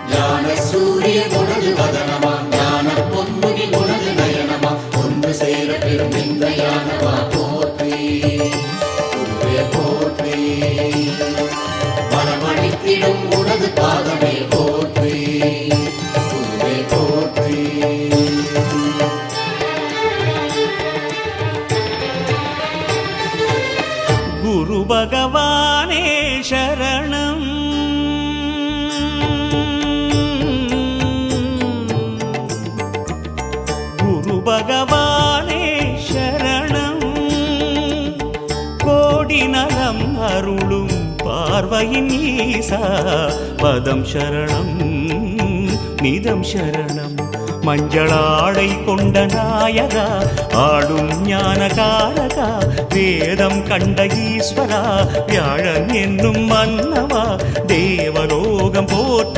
ஞான சூரிய உனது வதனமா, ஞான பொன்முகி உனது நயனமா, ஒன்று சேர பெரும் இந்த யானமா போற்றி குருவே போற்றி. மனமணித்திடும் உனது பாதமே போற்றி குருவே போற்றி. குரு பகவானே சரணம். குரு பகவானே சரணம். கோடி நலம் அருளும் பார்வையின் ஈசா பதம் சரணம் நிதம் சரணம். மஞ்சளாடை கொண்ட நாயகா ஆடும் ஞானகாரகா வேதம் கண்ட ஈஸ்வரா வியாழன் என்னும் மன்னவா தேவலோகம் போற்ற